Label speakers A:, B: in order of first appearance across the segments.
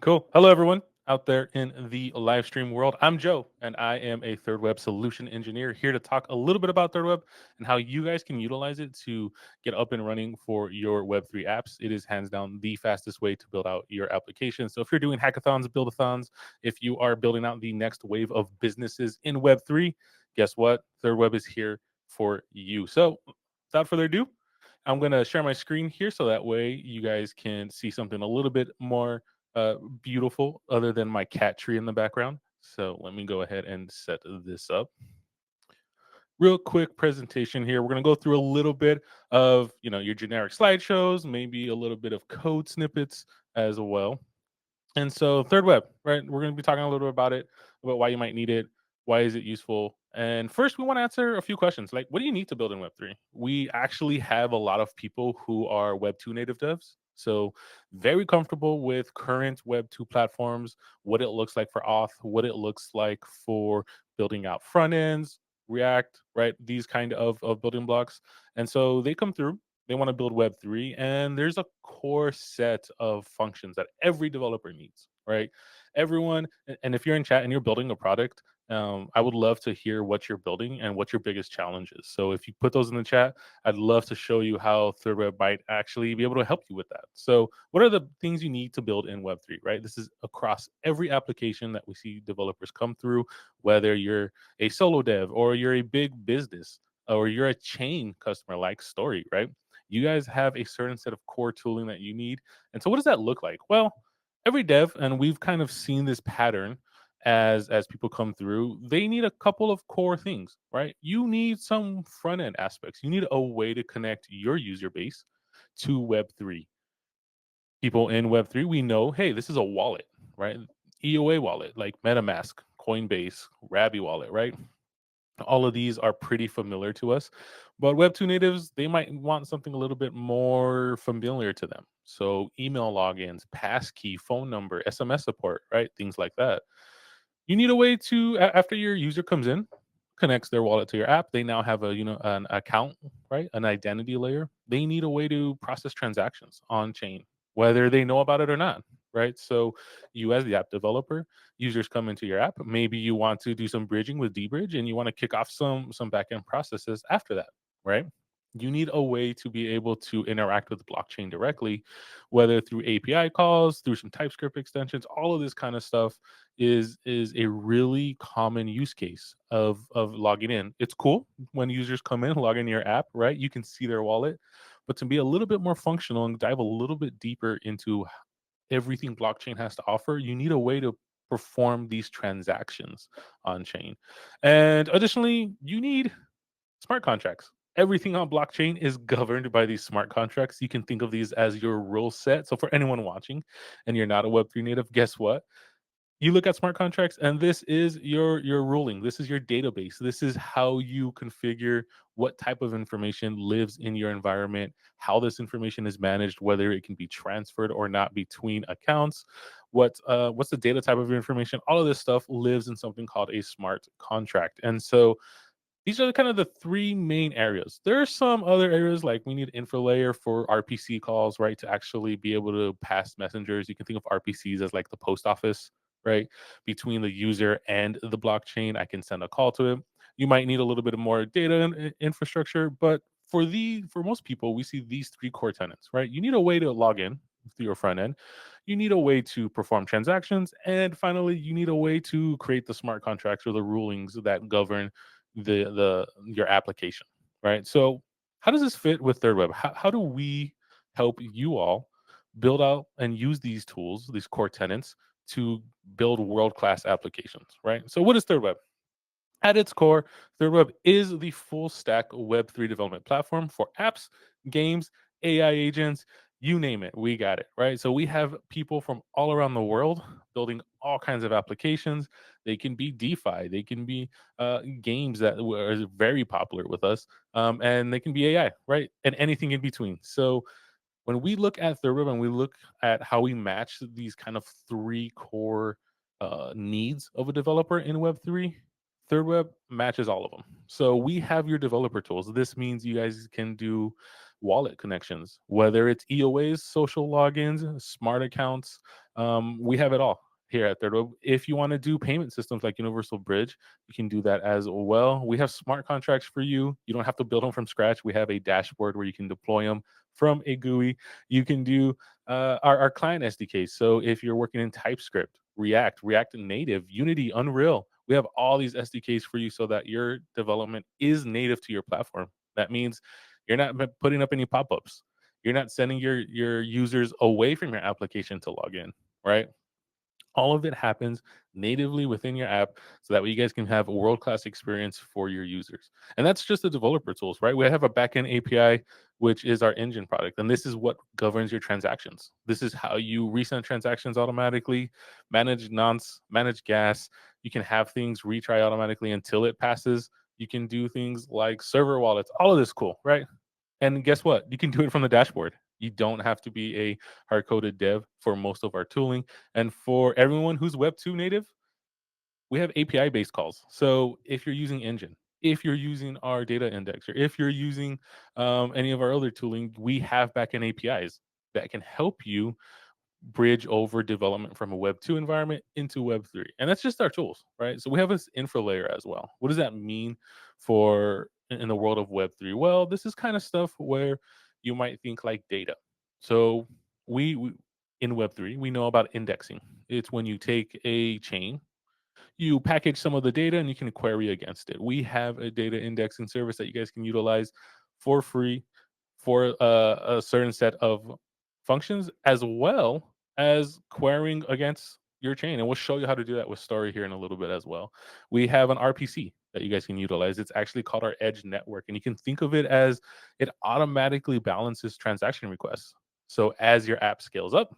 A: Cool. Hello, everyone out there in the live stream world. I'm Joe, and I am a Thirdweb solution engineer here to talk a little bit about Thirdweb and how you guys can utilize it to get up and running for your Web3 apps. It is hands down the fastest way to build out your application. So if you're doing hackathons, buildathons, if you are building out the next wave of businesses in Web3, guess what? Thirdweb is here for you. So without further ado, I'm going to share my screen here so that way you guys can see something a little bit more beautiful other than my cat tree in the background. So let me go ahead and set this up. Real quick presentation here. We're going to go through a little bit of, your generic slideshows, maybe a little bit of code snippets as well. And so Thirdweb, right? We're going to be talking a little bit about it, about why you might need it, why is it useful. And first, we want to answer a few questions like, what do you need to build in Web3? We actually have a lot of people who are Web2 native devs. So very comfortable with current Web2 platforms, what it looks like for auth, what it looks like for building out front ends, React, right? These kind of building blocks. And so they come through, they want to build Web3, and there's a core set of functions that every developer needs, right? Everyone, and if you're in chat and you're building a product, I would love to hear what you're building and what your biggest challenge is. So if you put those in the chat, I'd love to show you how Thirdweb might actually be able to help you with that. So what are the things you need to build in Web3, right? This is across every application that we see developers come through, whether you're a solo dev or you're a big business or you're a chain customer like Story, right? You guys have a certain set of core tooling that you need. And so what does that look like? Well, every dev, and we've kind of seen this pattern as people come through, they need a couple of core things, right? You need some front end aspects. You need a way to connect your user base to Web3. People in Web3, we know, hey, this is a wallet, right? EOA wallet, like MetaMask, Coinbase, Rabby wallet, right? All of these are pretty familiar to us, but Web2 natives, they might want something a little bit more familiar to them. So email logins, passkey, phone number, SMS support, right? Things like that. You need a way to, after your user comes in, connects their wallet to your app, they now have an account, right? An identity layer. They need a way to process transactions on chain, whether they know about it or not, right? So you as the app developer, users come into your app, maybe you want to do some bridging with dbridge and you want to kick off some backend processes after that, right? You need a way to be able to interact with the blockchain directly, whether through API calls, through some TypeScript extensions. All of this kind of stuff is a really common use case of logging in. It's cool when users come in, log in your app, right? You can see their wallet, but to be a little bit more functional and dive a little bit deeper into everything blockchain has to offer, you need a way to perform these transactions on chain. And additionally, you need smart contracts. Everything on blockchain is governed by these smart contracts. You can think of these as your rule set. So for anyone watching and you're not a Web3 native, guess what? You look at smart contracts and this is your ruling, this is your database, this is how you configure what type of information lives in your environment, how this information is managed, whether it can be transferred or not between accounts, what's the data type of your information. All of this stuff lives in something called a smart contract. And so these are kind of the three main areas. There are some other areas like we need info layer for RPC calls, right? To actually be able to pass messengers. You can think of RPCs as like the post office, right? Between the user and the blockchain, I can send a call to it. You might need a little bit of more data infrastructure, but for most people, we see these three core tenants, right? You need a way to log in through your front end. You need a way to perform transactions, and finally, you need a way to create the smart contracts or the rulings that govern the your application, right? So how does this fit with Thirdweb? How do we help you all build out and use these tools, these core tenants, to build world-class applications, right? So what is Thirdweb? At its core, Thirdweb is the full stack Web3 development platform for apps, games, AI agents, you name it, we got it, right? So we have people from all around the world building all kinds of applications. They can be DeFi, they can be games that are very popular with us, and they can be AI, right? And anything in between. So when we look at Thirdweb and we look at how we match these kind of three core needs of a developer in Web3, Thirdweb matches all of them. So we have your developer tools. This means you guys can do wallet connections, whether it's EOAs, social logins, smart accounts, We have it all here at Thirdweb. If you want to do payment systems like Universal Bridge, you can do that as well. We have smart contracts for you. You don't have to build them from scratch. We have a dashboard where you can deploy them from a GUI. You can do our client SDKs. So if you're working in TypeScript, React Native, Unity, Unreal, we have all these SDKs for you so that your development is native to your platform. That means you're not putting up any pop-ups. You're not sending your users away from your application to log in, right? All of it happens natively within your app so that way you guys can have a world-class experience for your users. And that's just the developer tools, right? We have a backend API, which is our engine product. And this is what governs your transactions. This is how you resend transactions automatically, manage nonce, manage gas. You can have things retry automatically until it passes. You can do things like server wallets, all of this cool, right? And guess what? You can do it from the dashboard. You don't have to be a hard coded dev for most of our tooling. And for everyone who's Web2 native, we have API based calls. So if you're using Engine, if you're using our data indexer, if you're using any of our other tooling, we have backend APIs that can help you bridge over development from a Web 2 environment into Web 3. And that's just our tools, right? So we have this infra layer as well. What does that mean for in the world of Web 3? Well, this is kind of stuff where you might think like data. So we in Web 3, we know about indexing. It's when you take a chain, you package some of the data and you can query against it. We have a data indexing service that you guys can utilize for free for a certain set of functions, as well as querying against your chain. And we'll show you how to do that with Story here in a little bit as well. We have an RPC that you guys can utilize. It's actually called our Edge Network. And you can think of it as it automatically balances transaction requests. So as your app scales up,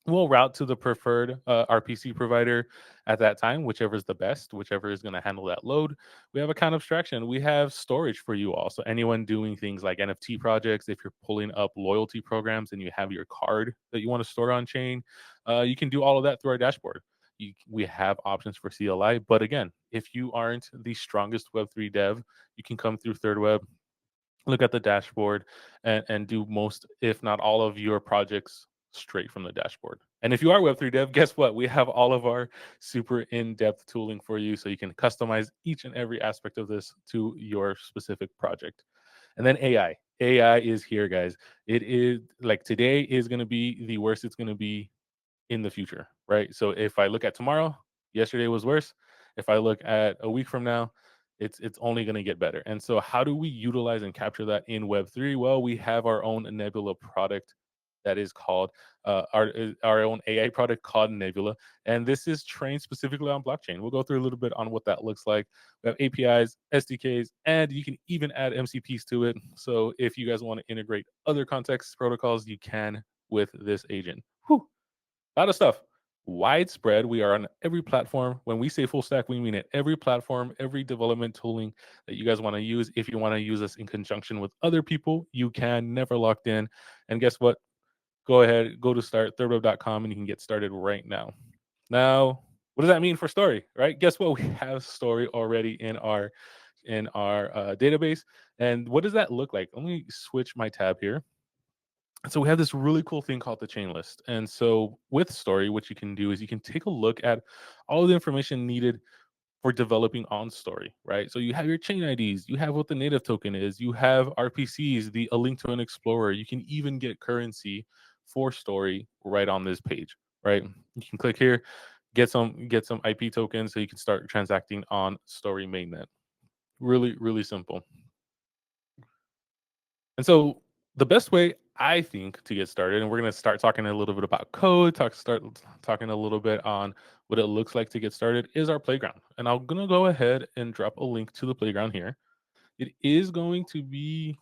A: we'll route to the preferred RPC provider at that time, whichever is the best, whichever is going to handle that load. We have account abstraction. We have storage for you all. So anyone doing things like NFT projects, if you're pulling up loyalty programs and you have your card that you want to store on chain, you can do all of that through our dashboard. We have options for CLI, but again, if you aren't the strongest Web3 dev, you can come through Thirdweb, look at the dashboard, and do most, if not all, of your projects straight from the dashboard. And if you are Web3 dev, guess what? We have all of our super in-depth tooling for you so you can customize each and every aspect of this to your specific project. And then AI. AI is here, guys. It is like today is going to be the worst it's going to be in the future, right? So if I look at tomorrow, yesterday was worse. If I look at a week from now, it's only going to get better. And so how do we utilize and capture that in Web3? Well, we have our own Nebula product that is called our own AI product called Nebula, and this is trained specifically on blockchain. We'll go through a little bit on what that looks like. We have APIs, SDKs, and you can even add MCPs to it. So if you guys want to integrate other context protocols, you can with this agent. Whew, a lot of stuff. Widespread. We are on every platform. When we say full stack, we mean it. Every platform, every development tooling that you guys want to use. If you want to use us in conjunction with other people, you can. Never locked in. And guess what? Go ahead, go to start thirdweb.com and you can get started right now. Now, what does that mean for Story? Right? Guess what? We have Story already in our database. And what does that look like? Let me switch my tab here. So we have this really cool thing called the chain list. And so with Story, what you can do is you can take a look at all the information needed for developing on Story, right? So you have your chain IDs, you have what the native token is, you have RPCs, a link to an explorer. You can even get currency for Story right on this page, right? You can click here, get some IP tokens so you can start transacting on Story mainnet. Really, really simple. And so the best way I think to get started, and we're going to start talking a little bit about code, start talking a little bit on what it looks like to get started, is our playground. And I'm going to go ahead and drop a link to the playground here. It is going to be,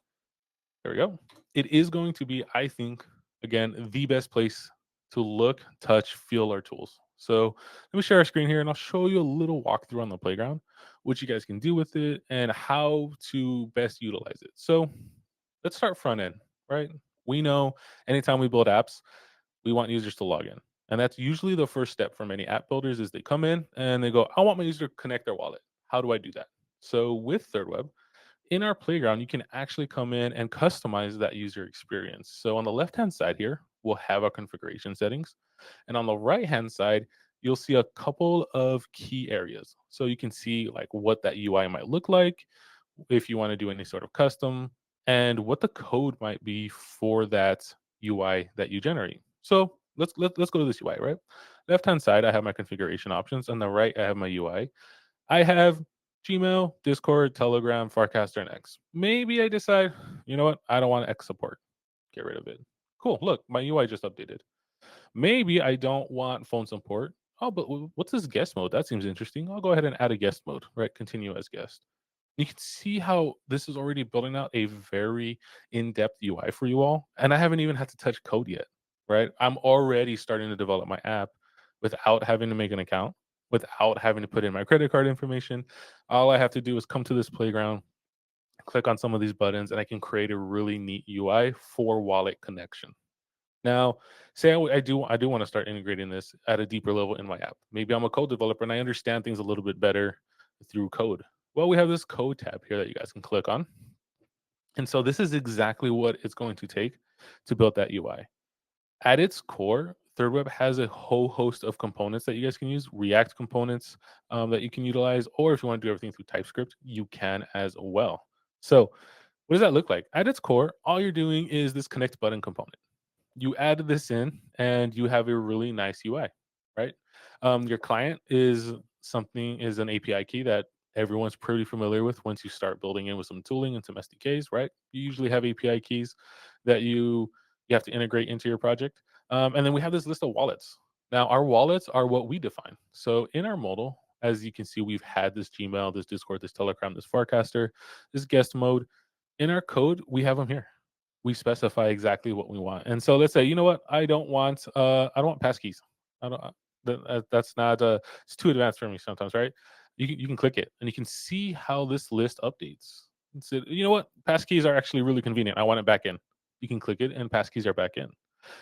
A: there we go. It is going to be, I think, again, the best place to look, touch, feel our tools. So let me share our screen here and I'll show you a little walkthrough on the playground, what you guys can do with it and how to best utilize it. So let's start front end, right? We know anytime we build apps, we want users to log in. And that's usually the first step for many app builders is they come in and they go, I want my user to connect their wallet. How do I do that? So with Thirdweb, in our playground, you can actually come in and customize that user experience. So on the left-hand side here, we'll have our configuration settings. And on the right hand side, you'll see a couple of key areas. So you can see like what that UI might look like, if you want to do any sort of custom, and what the code might be for that UI that you generate. So let's go to this UI, right? Left hand side, I have my configuration options. On the right, I have my UI. I have Gmail, Discord, Telegram, Farcaster, and X. Maybe I decide, you know what? I don't want X support. Get rid of it. Cool. Look, my UI just updated. Maybe I don't want phone support. Oh, but what's this guest mode? That seems interesting. I'll go ahead and add a guest mode, right? Continue as guest. You can see how this is already building out a very in-depth UI for you all. And I haven't even had to touch code yet, right? I'm already starting to develop my app without having to make an account, without having to put in my credit card information. All I have to do is come to this playground, click on some of these buttons, and I can create a really neat UI for wallet connection. Now, say I do want to start integrating this at a deeper level in my app. Maybe I'm a code developer and I understand things a little bit better through code. Well, we have this code tab here that you guys can click on. And so this is exactly what it's going to take to build that UI. At its core, Thirdweb has a whole host of components that you guys can use, React components that you can utilize, or if you want to do everything through TypeScript, you can as well. So, what does that look like? At its core, all you're doing is this connect button component. You add this in and you have a really nice UI, right? Your client is an API key that everyone's pretty familiar with once you start building in with some tooling and some SDKs, right? You usually have API keys that you have to integrate into your project. And then we have this list of wallets. Now, our wallets are what we define. So in our modal, as you can see, we've had this Gmail, this Discord, this Telegram, this Forecaster, this guest mode. In our code, we have them here. We specify exactly what we want. And so let's say, you know what, I don't want passkeys. I don't that's not it's too advanced for me sometimes, right? You can click it and you can see how this list updates. So, you know what, passkeys are actually really convenient. I want it back in. You can click it and passkeys are back in.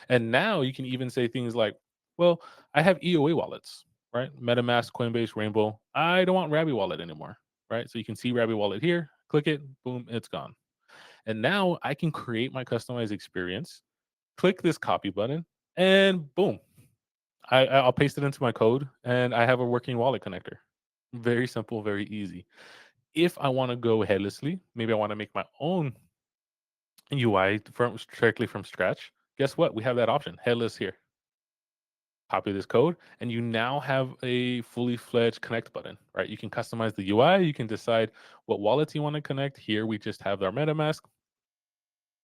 A: And now you can even say things like, well, I have EOA wallets, right? MetaMask, Coinbase, Rainbow. I don't want Rabby wallet anymore, right? So you can see Rabby wallet here, click it, boom, it's gone. And now I can create my customized experience, click this copy button, and boom, I'll paste it into my code and I have a working wallet connector. Very simple, very easy. If I want to go headlessly, maybe I want to make my own UI from strictly from scratch. Guess what? We have that option, headless here. Copy this code, and you now have a fully fledged connect button, right? You can customize the UI. You can decide what wallets you want to connect. Here, we just have our MetaMask,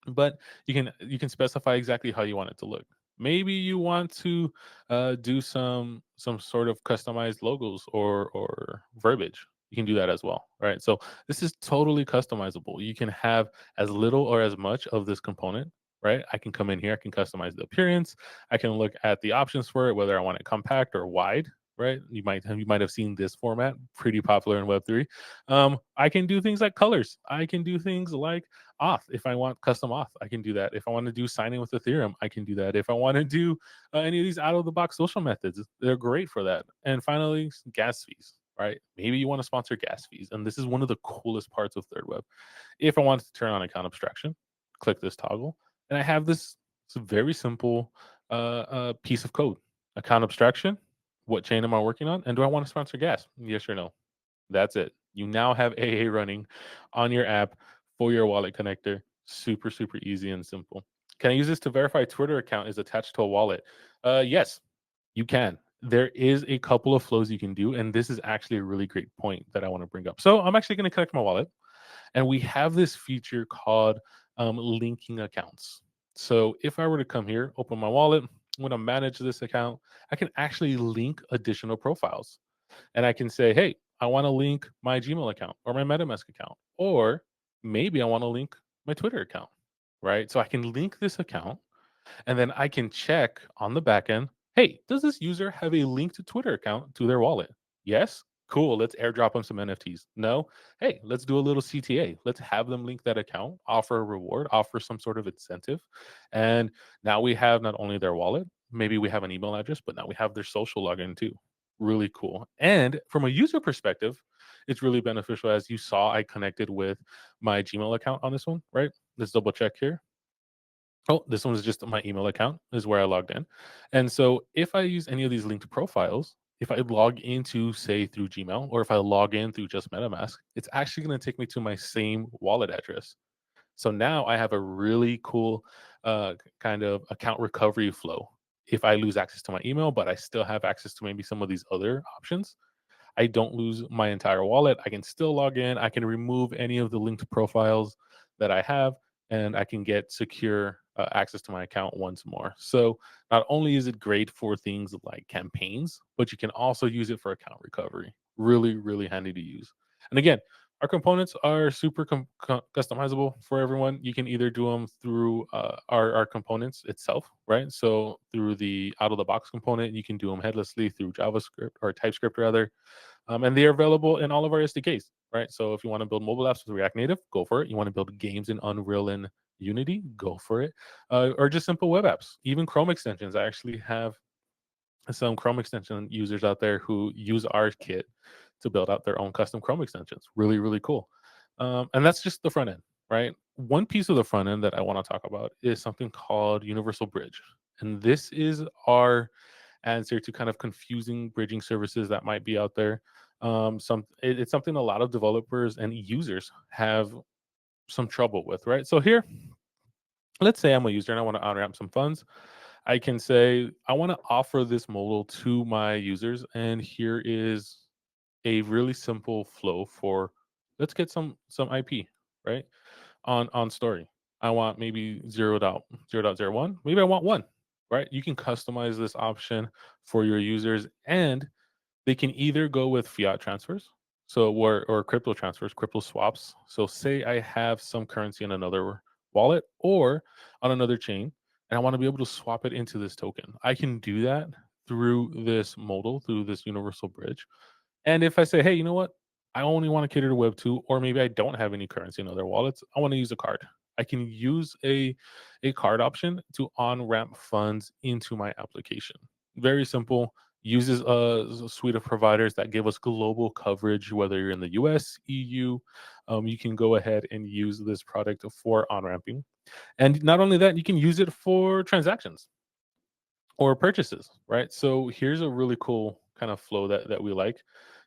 A: but you can specify exactly how you want it to look. Maybe you want to do some sort of customized logos or verbiage. You can do that as well, right? So this is totally customizable. You can have as little or as much of this component, right? I can come in here, I can customize the appearance, I can look at the options for it, whether I want it compact or wide, right? You might have seen this format, pretty popular in Web3. I can do things like colors. I can do things like auth. If I want custom auth, I can do that. If I want to do signing with Ethereum, I can do that. If I want to do any of these out of the box social methods, they're great for that. And finally, gas fees, right? Maybe you want to sponsor gas fees. And this is one of the coolest parts of Thirdweb. If I wanted to turn on account abstraction, click this toggle, and I have this very simple piece of code. Account abstraction, what chain am I working on? And do I want to sponsor gas? Yes or no? That's it. You now have AA running on your app for your wallet connector. Super, super easy and simple. Can I use this to verify Twitter account is attached to a wallet? Yes, you can. There is a couple of flows you can do, and this is actually a really great point that I want to bring up. So I'm actually going to connect my wallet, and we have this feature called linking accounts. So if I were to come here, open my wallet, I'm going to manage this account, I can actually link additional profiles and I can say, hey, I want to link my Gmail account or my MetaMask account, or maybe I want to link my Twitter account, right? So I can link this account and then I can check on the back end, hey, does this user have a linked Twitter account to their wallet? Yes. Cool. Let's airdrop them some NFTs. No. Hey, let's do a little CTA. Let's have them link that account, offer a reward, offer some sort of incentive. And now we have not only their wallet, maybe we have an email address, but now we have their social login too. Really cool. And from a user perspective, it's really beneficial. As you saw, I connected with my Gmail account on this one, right? Let's double check here. Oh, this one is just my email account is where I logged in. And so if I use any of these linked profiles, if I log into, say, through Gmail, or if I log in through just MetaMask, it's actually going to take me to my same wallet address. So now I have a really cool kind of account recovery flow. If I lose access to my email, but I still have access to maybe some of these other options, I don't lose my entire wallet. I can still log in. I can remove any of the linked profiles that I have, and I can get secure access to my account once more. So not only is it great for things like campaigns, but you can also use it for account recovery. Really, really handy to use. And again, our components are super customizable for everyone. You can either do them through our components itself, right? So through the out of the box component, you can do them headlessly through JavaScript or TypeScript rather, and they are available in all of our SDKs, right? So if you want to build mobile apps with React Native, go for it. You want to build games in Unreal and Unity, go for it. Or just simple web apps, even Chrome extensions. I actually have some Chrome extension users out there who use our kit to build out their own custom Chrome extensions. Really, really cool. And that's just the front end, right? One piece of the front end that I want to talk about is something called Universal Bridge. And this is our answer to kind of confusing bridging services that might be out there. It's something a lot of developers and users have some trouble with, right? So here, let's say I'm a user and I want to on ramp some funds. I can say I want to offer this modal to my users, and here is a really simple flow for let's get some IP, right? On story. I want maybe 0.0.01. Maybe I want one, right? You can customize this option for your users, and they can either go with fiat transfers, so or crypto transfers, crypto swaps. So say I have some currency in another wallet or on another chain, and I want to be able to swap it into this token. I can do that through this modal, through this universal bridge. And if I say, hey, you know what? I only want to cater to Web 2, or maybe I don't have any currency in other wallets. I want to use a card. I can use a card option to on ramp funds into my application. Very simple. Uses a suite of providers that give us global coverage, whether you're in the US, EU. You can go ahead and use this product for on ramping. And not only that, you can use it for transactions or purchases, right? So here's a really cool kind of flow that we like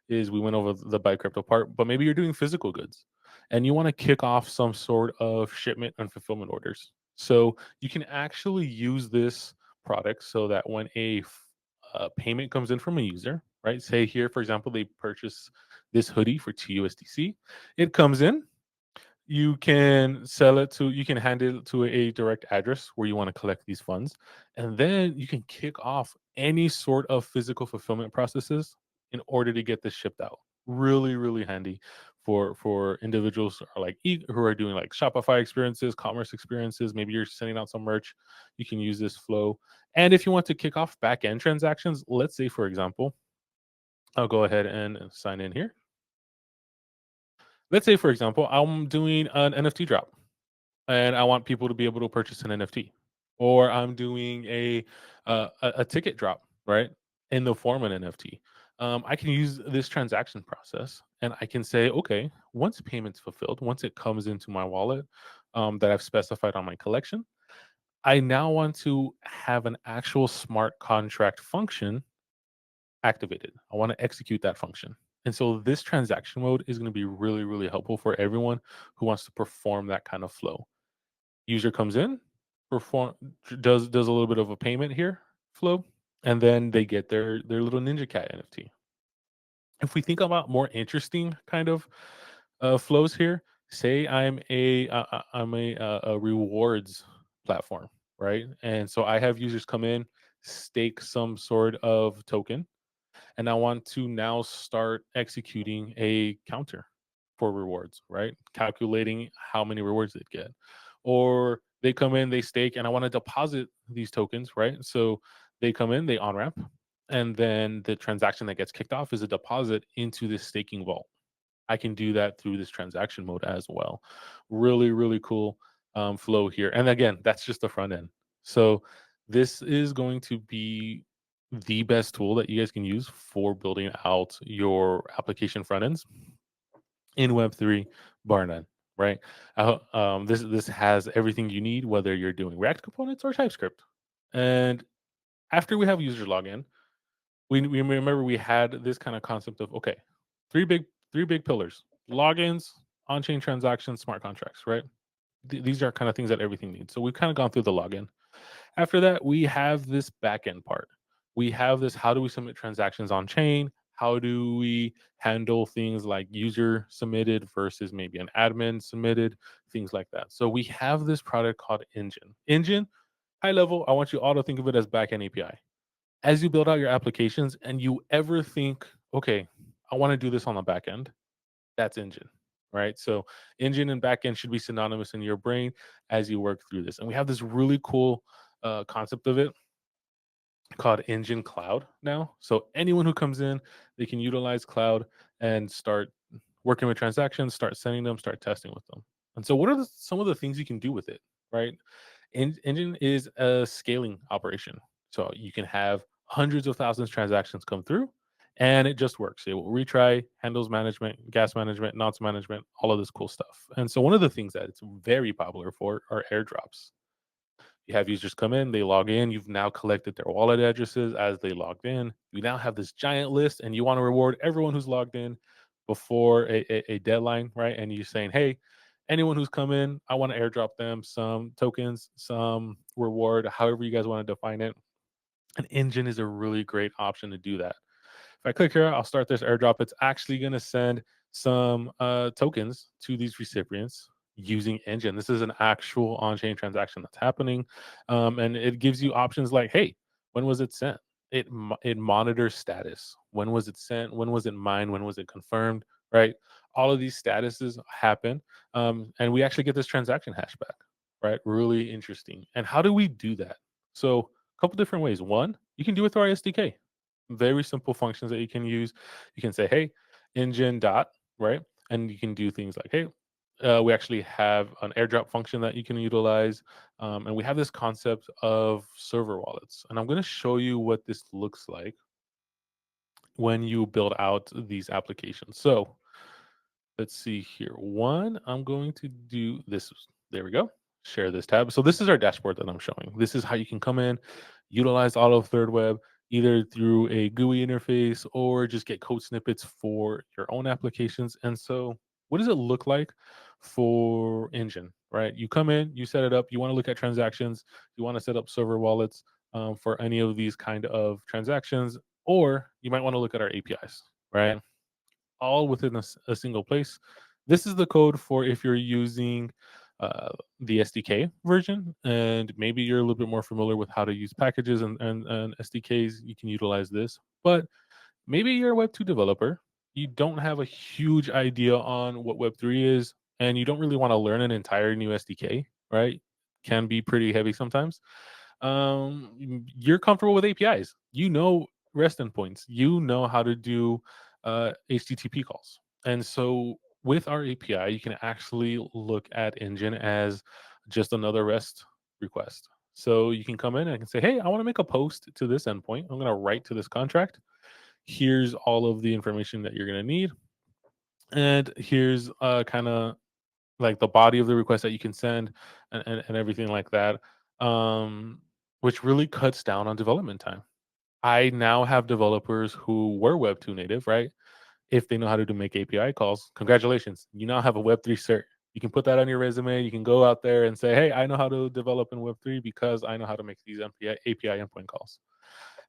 A: is we went over the buy crypto part, but maybe you're doing physical goods and you want to kick off some sort of shipment and fulfillment orders. So you can actually use this product so that when payment comes in from a user, right? Say here, for example, they purchase this hoodie for TUSDC. It comes in, you can sell it to you can hand it to a direct address where you want to collect these funds, and then you can kick off any sort of physical fulfillment processes in order to get this shipped out. Really, really handy for individuals who are who are doing like Shopify experiences, commerce experiences. Maybe you're sending out some merch. You can use this flow. And if you want to kick off back end transactions, let's say for example, I'll go ahead and sign in here. Let's say for example, I'm doing an NFT drop and I want people to be able to purchase an NFT, or I'm doing a ticket drop, right, in the form of an NFT. I can use this transaction process, and I can say, okay, once payment's fulfilled, once it comes into my wallet that I've specified on my collection, I now want to have an actual smart contract function activated. I want to execute that function. And so this transaction mode is going to be really, really helpful for everyone who wants to perform that kind of flow. User comes in, perform does a little bit of a payment here flow, and then they get their little Ninja Cat NFT. If we think about more interesting kind of flows here, say I'm a rewards platform, right? And so I have users come in, stake some sort of token, and I want to now start executing a counter for rewards, right? Calculating how many rewards they get. Or they come in, they stake, and I want to deposit these tokens, right? So they come in, they on ramp, and then the transaction that gets kicked off is a deposit into this staking vault. I can do that through this transaction mode as well. Really, really cool flow here. And again, that's just the front end. So this is going to be the best tool that you guys can use for building out your application front ends in Web3, bar none. right? This has everything you need, whether you're doing React components or TypeScript. And after we have user login, we remember we had this kind of concept of, okay, three big three big pillars: logins, on-chain transactions, smart contracts, right? These are kind of things that everything needs. So we've kind of gone through the login. After that, we have this backend part. We have this: how do we submit transactions on chain? How do we handle things like user submitted versus maybe an admin submitted, things like that. So we have this product called Engine. Engine, high level, I want you all to think of it as backend API. As you build out your applications and you ever think, okay, I want to do this on the back end, that's Engine, right? So Engine and backend should be synonymous in your brain as you work through this. And we have this really cool concept of it called Engine Cloud now. So anyone who comes in, they can utilize cloud and start working with transactions, start sending them, start testing with them. And so, what are some of the things you can do with it, right? Engine is a scaling operation. So you can have hundreds of thousands of transactions come through and it just works. It will retry, handles management, gas management, nonce management, all of this cool stuff. And so one of the things that it's very popular for are airdrops. You have users come in, they log in, you've now collected their wallet addresses as they logged in. You now have this giant list and you want to reward everyone who's logged in before a deadline, right? And you're saying, hey, anyone who's come in, I want to airdrop them some tokens, some reward, however you guys want to define it. An engine is a really great option to do that. If I click here, I'll start this airdrop. It's actually going to send some tokens to these recipients using Engine. This is an actual on-chain transaction that's happening, and it gives you options like, "Hey, when was it sent?" It monitors status. When was it sent? When was it mined? When was it confirmed? Right? All of these statuses happen, and we actually get this transaction hash back. Right? Really interesting. And how do we do that? So, a couple different ways. One, you can do it through our SDK. Very simple functions that you can use. You can say, "Hey, engine dot," right? And you can do things like, "Hey, we actually have an airdrop function that you can utilize," and we have this concept of server wallets. And I'm going to show you what this looks like when you build out these applications. So let's see here. One, I'm going to do this. There we go. Share this tab. So this is our dashboard that I'm showing. This is how you can come in, utilize all of Thirdweb, either through a GUI interface or just get code snippets for your own applications. And so, what does it look like for Engine? Right? You come in, you set it up. You want to look at transactions. You want to set up server wallets for any of these kind of transactions, or you might want to look at our APIs. Right? All within a single place. This is the code for if you're using the SDK version, and maybe you're a little bit more familiar with how to use packages and SDKs. You can utilize this, but maybe you're a Web2 developer. You don't have a huge idea on what Web3 is, and you don't really want to learn an entire new SDK, right? Can be pretty heavy sometimes. You're comfortable with APIs. You know REST endpoints. You know how to do HTTP calls. And so with our API, you can actually look at Engine as just another REST request. So you can come in and I can say, hey, I want to make a post to this endpoint. I'm going to write to this contract. Here's all of the information that you're going to need. And here's kind of like the body of the request that you can send and everything like that, which really cuts down on development time. I now have developers who were Web2 native, right? If they know how to do make API calls, congratulations. You now have a Web3 cert. You can put that on your resume. You can go out there and say, hey, I know how to develop in Web3 because I know how to make these API endpoint calls.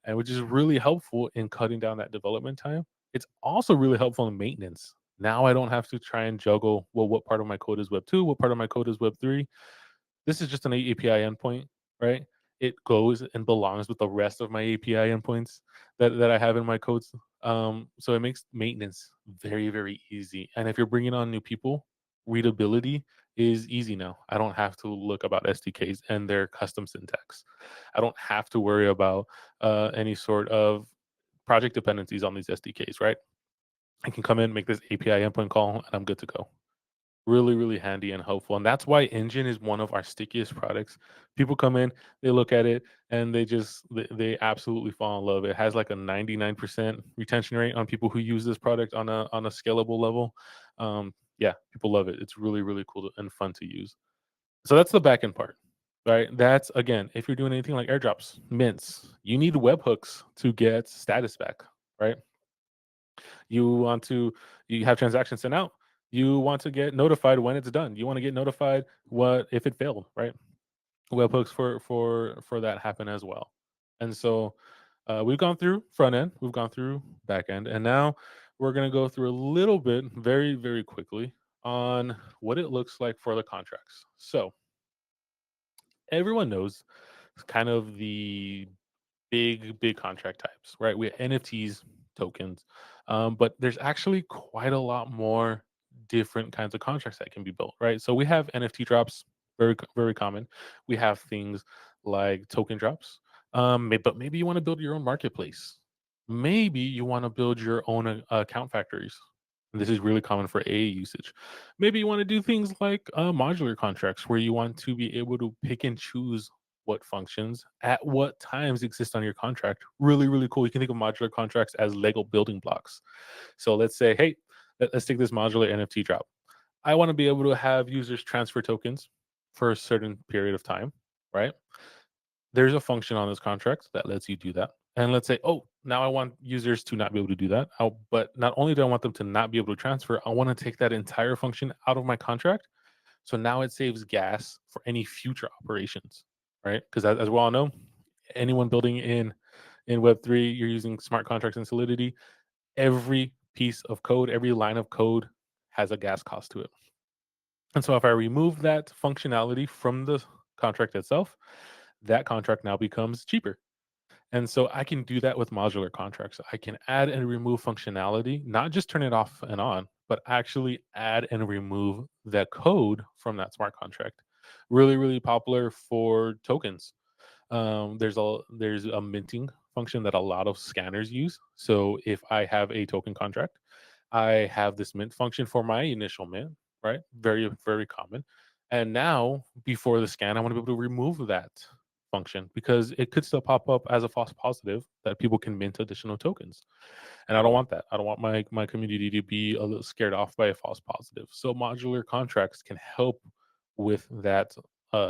A: And which is really helpful in cutting down that development time. It's also really helpful in maintenance. Now I don't have to try and juggle, well, what part of my code is Web 2, what part of my code is Web 3. This is just an API endpoint, right? It goes and belongs with the rest of my API endpoints that I have in my codes. So it makes maintenance very, very easy. And if you're bringing on new people, readability is easy now. I don't have to look about SDKs and their custom syntax. I don't have to worry about any sort of project dependencies on these SDKs, right? I can come in, make this API endpoint call, and I'm good to go. Really, really handy and helpful. And that's why Engine is one of our stickiest products. People come in, they look at it, and they absolutely fall in love. It has like a 99% retention rate on people who use this product on a scalable level. yeah, people love it. It's really, really cool and fun to use. So that's the backend part, right? That's again, if you're doing anything like airdrops, mints, you need webhooks to get status back, right? You want to you have transactions sent out. You want to get notified when it's done. You want to get notified what if it failed, right? Webhooks for that happen as well. And so we've gone through front end, we've gone through back end, and now we're going to go through a little bit, very very quickly, on what it looks like for the contracts. So everyone knows kind of the big contract types, right? We have NFTs, tokens, but there's actually quite a lot more different kinds of contracts that can be built, right? So we have NFT drops, very common. We have things like token drops, but maybe you want to build your own marketplace. Maybe you want to build your own account factories. This is really common for AA usage. Maybe you want to do things like modular contracts where you want to be able to pick and choose what functions at what times exist on your contract. Really, really cool. You can think of modular contracts as Lego building blocks. So let's say, hey, let's take this modular NFT drop. I want to be able to have users transfer tokens for a certain period of time, right? There's a function on this contract that lets you do that. And let's say, oh, now I want users to not be able to do that. But not only do I want them to not be able to transfer, I want to take that entire function out of my contract. So now it saves gas for any future operations, right? Because as we all know, anyone building in Web3, you're using smart contracts and Solidity. Every piece of code, every line of code has a gas cost to it. And so if I remove that functionality from the contract itself, that contract now becomes cheaper. And so I can do that with modular contracts. I can add and remove functionality, not just turn it off and on, but actually add and remove the code from that smart contract. Really, really popular for tokens. There's a minting function that a lot of scanners use. So if I have a token contract, I have this mint function for my initial mint, right? Very, very common. And now before the scan, I want to be able to remove that function because it could still pop up as a false positive that people can mint additional tokens. And I don't want that. I don't want my community to be a little scared off by a false positive. So modular contracts can help with that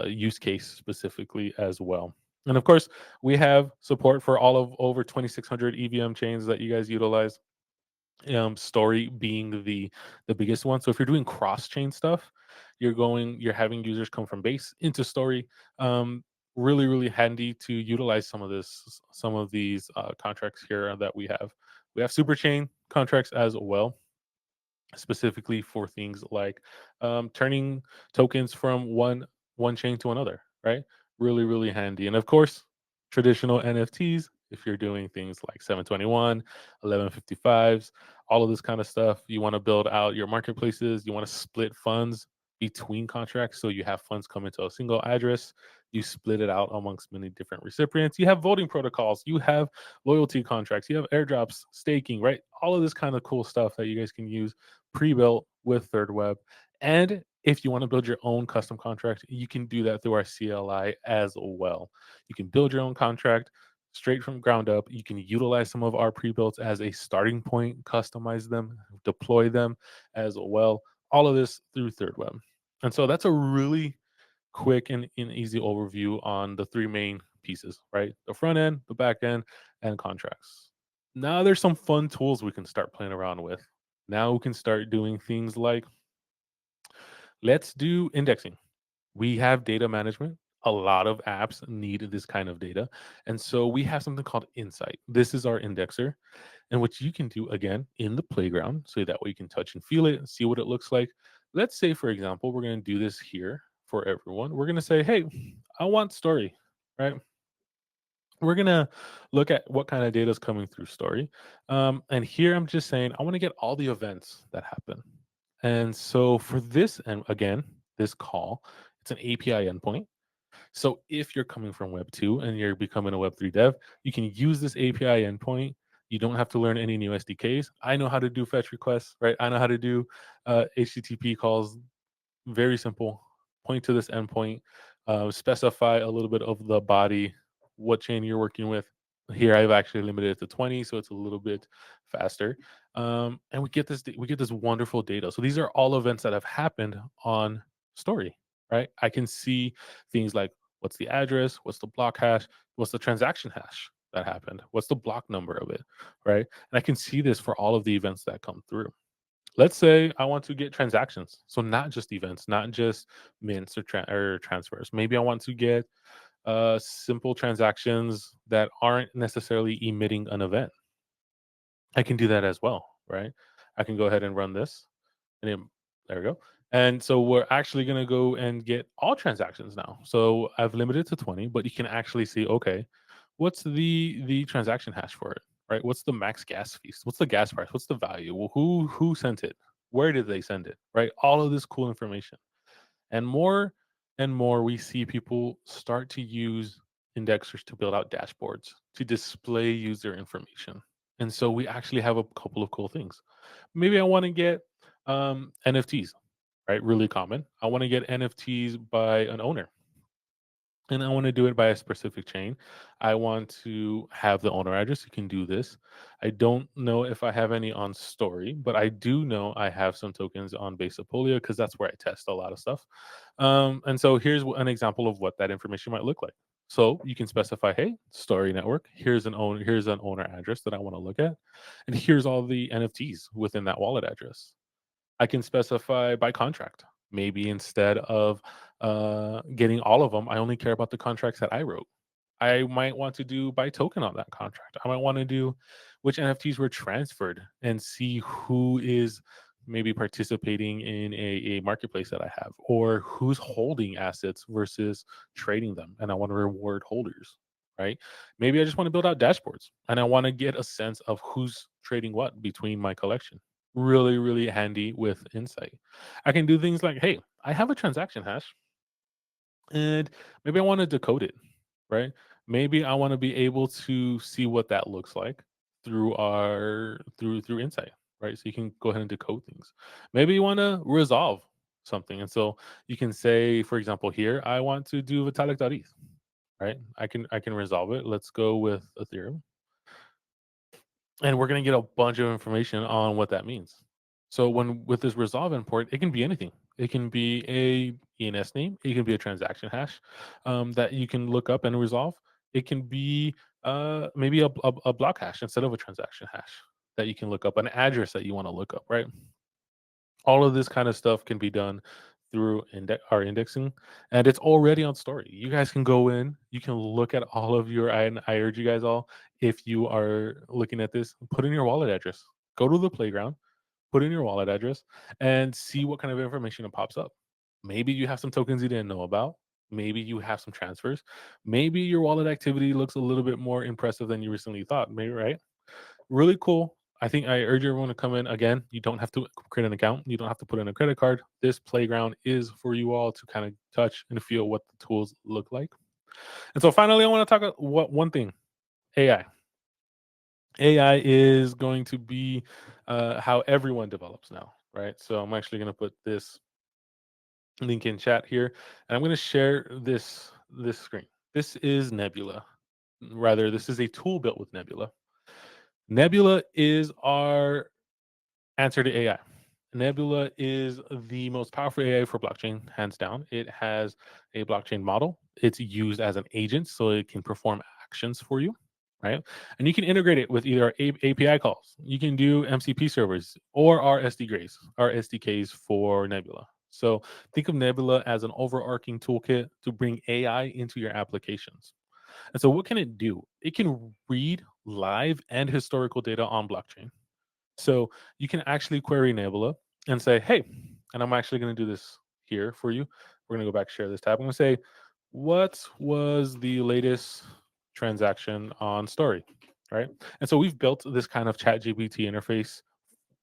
A: use case specifically as well. And of course, we have support for all of over 2,600 EVM chains that you guys utilize. Story being the biggest one. So if you're doing cross chain stuff, you're having users come from base into story. Really, really handy to utilize some of these contracts here that we have. We have super chain contracts as well, specifically for things like turning tokens from one chain to another, right? Really, really handy. And of course, traditional NFTs, if you're doing things like 721, 1155s, all of this kind of stuff, you want to build out your marketplaces, you want to split funds between contracts so you have funds come into a single address. You split it out amongst many different recipients. You have voting protocols, you have loyalty contracts, you have airdrops, staking, right? All of this kind of cool stuff that you guys can use pre-built with Thirdweb. And if you want to build your own custom contract, you can do that through our CLI as well. You can build your own contract straight from ground up. You can utilize some of our pre-builts as a starting point, customize them, deploy them as well. All of this through Thirdweb. And so that's a really quick and easy overview on the three main pieces, right? The front end, the back end, and contracts. Now there's some fun tools we can start playing around with. Now we can start doing things like let's do indexing. We have data management. A lot of apps need this kind of data. And so we have something called Insight. This is our indexer, and what you can do again in the playground, so that way you can touch and feel it and see what it looks like. Let's say, for example, we're going to do this here for everyone. We're going to say, hey, I want story, right? We're going to look at what kind of data is coming through story. And here I'm just saying, I want to get all the events that happen. And so for this, and again, this call, it's an API endpoint. So if you're coming from Web 2 and you're becoming a Web 3 dev, you can use this API endpoint. You don't have to learn any new SDKs. I know how to do fetch requests, right? I know how to do HTTP calls. Very simple. Point to this endpoint, specify a little bit of the body, what chain you're working with, Here I've actually limited it to 20, so it's a little bit faster. And we get this wonderful data. So these are all events that have happened on Story, right? I can see things like what's the address, what's the block hash, what's the transaction hash that happened, what's the block number of it, right? And I can see this for all of the events that come through. Let's say I want to get transactions, so not just events, not just mints or transfers. Maybe I want to get simple transactions that aren't necessarily emitting an event. I can do that as well, right? I can go ahead and run this, and there we go. And so we're actually going to go and get all transactions now. So I've limited to 20, but you can actually see, okay, what's the transaction hash for it, right? What's the max gas fees? What's the gas price? What's the value? Well, who sent it? Where did they send it? Right? All of this cool information. And more, we see people start to use indexers to build out dashboards to display user information. And so we actually have a couple of cool things. Maybe I want to get NFTs, right? Really common. I want to get NFTs by an owner, and I want to do it by a specific chain. I want to have the owner address. You can do this. I don't know if I have any on Story, but I do know I have some tokens on Base Apolia because that's where I test a lot of stuff. And so here's an example of what that information might look like. So you can specify, hey, Story Network. Here's an owner address that I want to look at, and here's all the NFTs within that wallet address. I can specify by contract. Maybe instead of getting all of them, I only care about the contracts that I wrote. I might want to do by token on that contract. I might want to do which NFTs were transferred and see who is maybe participating in a marketplace that I have, or who's holding assets versus trading them. And I want to reward holders, right? Maybe I just want to build out dashboards and I want to get a sense of who's trading what between my collection. Really, really handy with insight. I can do things like, hey, I have a transaction hash and maybe I want to decode it, right? Maybe I want to be able to see what that looks like through insight, right? So you can go ahead and decode things. Maybe you want to resolve something. And so you can say, for example, here, I want to do Vitalik.eth, right? I can resolve it. Let's go with Ethereum. And we're going to get a bunch of information on what that means. So when with this resolve import, it can be anything. It can be a ENS name. It can be a transaction hash that you can look up and resolve. It can be maybe a block hash instead of a transaction hash that you can look up, an address that you want to look up, right? All of this kind of stuff can be done through our indexing, and it's already on Story. You guys can go in, you can look at all of your. And I urge you guys all, if you are looking at this, put in your wallet address. Go to the playground, put in your wallet address, and see what kind of information it pops up. Maybe you have some tokens you didn't know about. Maybe you have some transfers. Maybe your wallet activity looks a little bit more impressive than you recently thought. Maybe, right? Really cool. I think I urge everyone to come in. Again, you don't have to create an account. You don't have to put in a credit card. This playground is for you all to kind of touch and feel what the tools look like. And so finally, I want to talk about one thing, AI. AI is going to be how everyone develops now, right? So I'm actually going to put this link in chat here, and I'm going to share this screen. This is Nebula. Rather, this is a tool built with Nebula. Nebula is our answer to AI. Nebula is the most powerful AI for blockchain, hands down. It has a blockchain model. It's used as an agent, so it can perform actions for you, right? And you can integrate it with either API calls. You can do MCP servers or our SDKs for Nebula. So think of Nebula as an overarching toolkit to bring AI into your applications. And so what can it do? It can read live and historical data on blockchain. So you can actually query Nebula and say, hey, and I'm actually going to do this here for you. We're going to go back, share this tab. I'm going to say, what was the latest transaction on Story, right? And so we've built this kind of chat GPT interface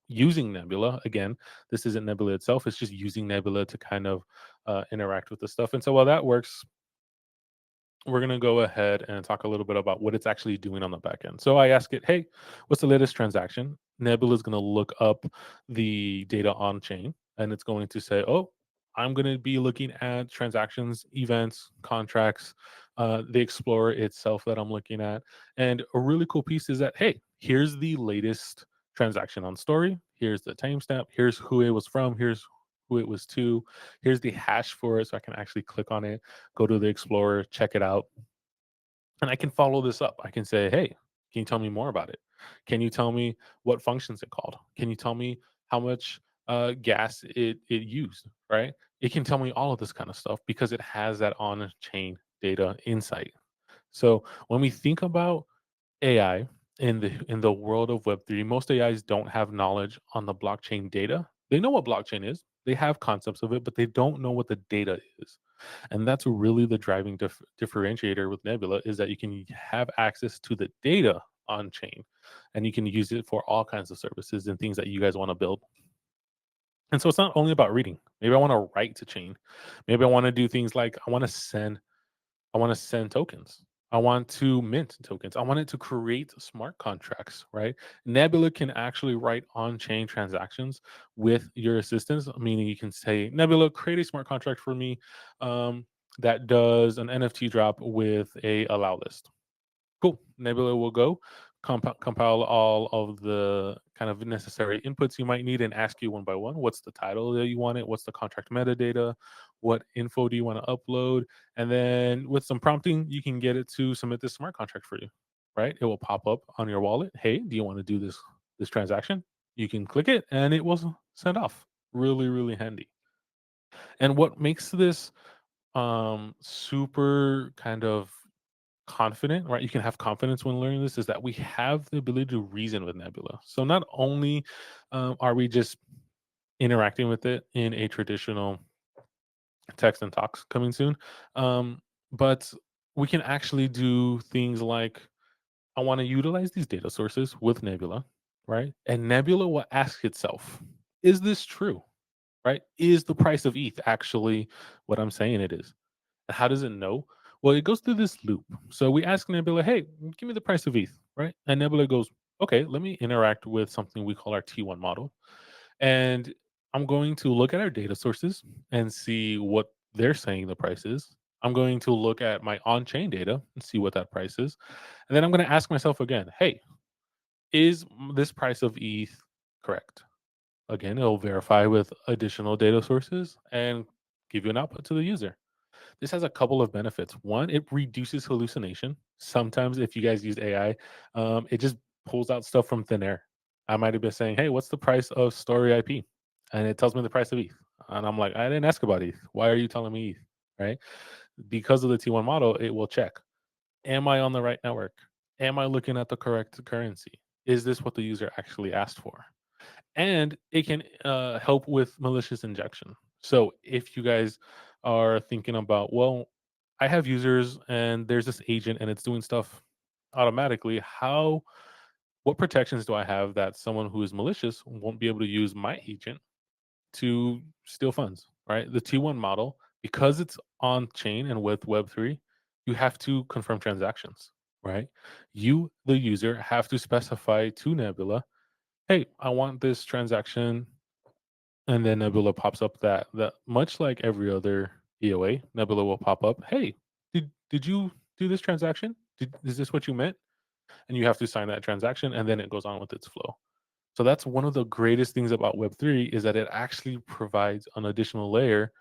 A: using Nebula. Again, this isn't Nebula itself. It's just using Nebula to kind of interact with the stuff. And so while that works, we're going to go ahead and talk a little bit about what it's actually doing on the back end. So I ask it, hey, what's the latest transaction? Nebula is going to look up the data on chain and it's going to say, oh, I'm going to be looking at transactions, events, contracts, the Explorer itself that I'm looking at. And a really cool piece is that, hey, here's the latest transaction on story. Here's the timestamp. Here's who it was from. Here's who it was to. Here's the hash for it. So I can actually click on it, go to the Explorer, check it out, and I can follow this up. I can say, hey, can you tell me more about it? Can you tell me what functions it called? Can you tell me how much gas it used? Right? It can tell me all of this kind of stuff because it has that on chain data insight. So when we think about AI in the world of Web3, most AIs don't have knowledge on the blockchain data. They know what blockchain is. They have concepts of it, but they don't know what the data is. And that's really the driving differentiator with Nebula is that you can have access to the data on chain and you can use it for all kinds of services and things that you guys want to build. And so it's not only about reading. Maybe I want to write to chain. Maybe I want to do things like I want to send tokens. I want to mint tokens. I want it to create smart contracts, right? Nebula can actually write on-chain transactions with your assistance, meaning you can say, Nebula, create a smart contract for me that does an NFT drop with a allow list. Cool. Nebula will go compile all of the kind of necessary inputs you might need and ask you one by one. What's the title that you want it? What's the contract metadata? What info do you want to upload? And then with some prompting, you can get it to submit this smart contract for you. Right? It will pop up on your wallet. Hey, do you want to do this transaction? You can click it and it will send off. Really, really handy. And what makes this super kind of confident, right? You can have confidence when learning this is that we have the ability to reason with Nebula. So not only are we just interacting with it in a traditional text and talks coming soon, but we can actually do things like I want to utilize these data sources with Nebula, right? And Nebula will ask itself, is this true? Right? Is the price of ETH actually what I'm saying it is? How does it know? Well, it goes through this loop. So we ask Nebula, hey, give me the price of ETH, right? And Nebula goes, okay, let me interact with something we call our T1 model. And I'm going to look at our data sources and see what they're saying the price is. I'm going to look at my on chain data and see what that price is. And then I'm going to ask myself again, hey, is this price of ETH correct? Again, it'll verify with additional data sources and give you an output to the user. This has a couple of benefits. One, it reduces hallucination. Sometimes, if you guys use AI, it just pulls out stuff from thin air. I might have been saying, "Hey, what's the price of Story IP?" And it tells me the price of ETH, and I'm like, "I didn't ask about ETH. Why are you telling me ETH?" Right? Because of the T1 model, it will check: Am I on the right network? Am I looking at the correct currency? Is this what the user actually asked for? And it can help with malicious injection. So if you guys are thinking about, well, I have users and there's this agent and it's doing stuff automatically, what protections do I have that someone who is malicious won't be able to use my agent to steal funds, right? The T1 model, because it's on chain and with Web3, you have to confirm transactions, right? You, the user, have to specify to Nebula, hey, I want this transaction, and then Nebula pops up that much like every other EOA, Nebula will pop up, hey, did you do this transaction? Is this what you meant? And you have to sign that transaction, and then it goes on with its flow. So that's one of the greatest things about Web3 is that it actually provides an additional layer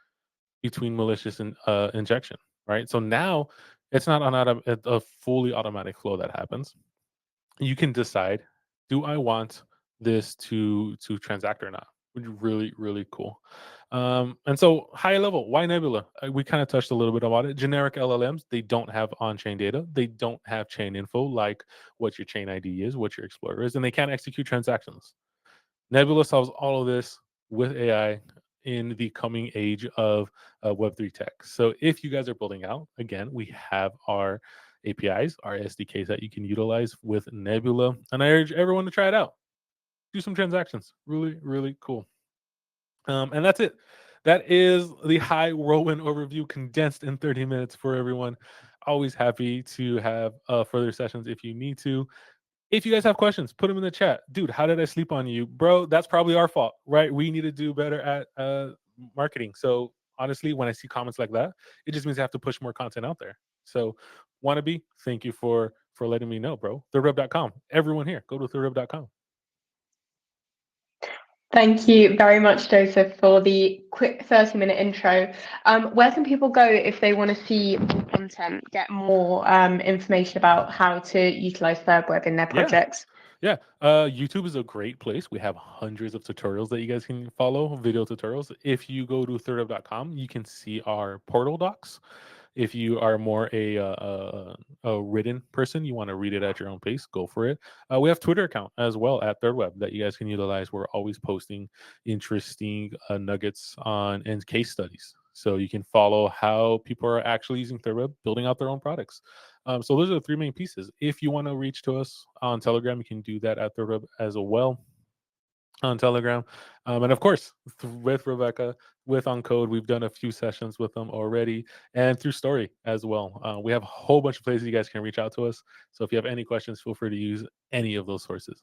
A: between malicious and injection, right? So now it's not a fully automatic flow that happens. You can decide, do I want this to transact or not? Which is really, really cool. And so high level, why Nebula? We kind of touched a little bit about it. Generic LLMs, they don't have on-chain data. They don't have chain info like what your chain ID is, what your Explorer is, and they can't execute transactions. Nebula solves all of this with AI in the coming age of Web3 tech. So if you guys are building out, again, we have our APIs, our SDKs that you can utilize with Nebula. And I urge everyone to try it out. Do some transactions. Really, really cool. And that's it. That is the high whirlwind overview condensed in 30 minutes for everyone. Always happy to have further sessions if you need to. If you guys have questions, put them in the chat. Dude, how did I sleep on you? Bro, that's probably our fault, right? We need to do better at marketing. So honestly, when I see comments like that, it just means I have to push more content out there. So, wannabe, thank you for letting me know, bro. Thirdweb.com. Everyone here, go to thirdweb.com.
B: Thank you very much, Joseph, for the quick 30-minute intro. Where can people go if they want to see more content, get more information about how to utilize Thirdweb in their
A: Yeah.
B: projects?
A: Yeah, YouTube is a great place. We have hundreds of tutorials that you guys can follow, video tutorials. If you go to thirdweb.com, you can see our portal docs. If you are more a written person, you want to read it at your own pace, go for it. We have Twitter account as well at Thirdweb that you guys can utilize. We're always posting interesting nuggets on and case studies, so you can follow how people are actually using Thirdweb, building out their own products. So those are the three main pieces. If you want to reach to us on Telegram, you can do that at Thirdweb as well on Telegram. And of course, with Rebecca, with On Code, we've done a few sessions with them already, and through Story as well. We have a whole bunch of places you guys can reach out to us. So if you have any questions, feel free to use any of those sources.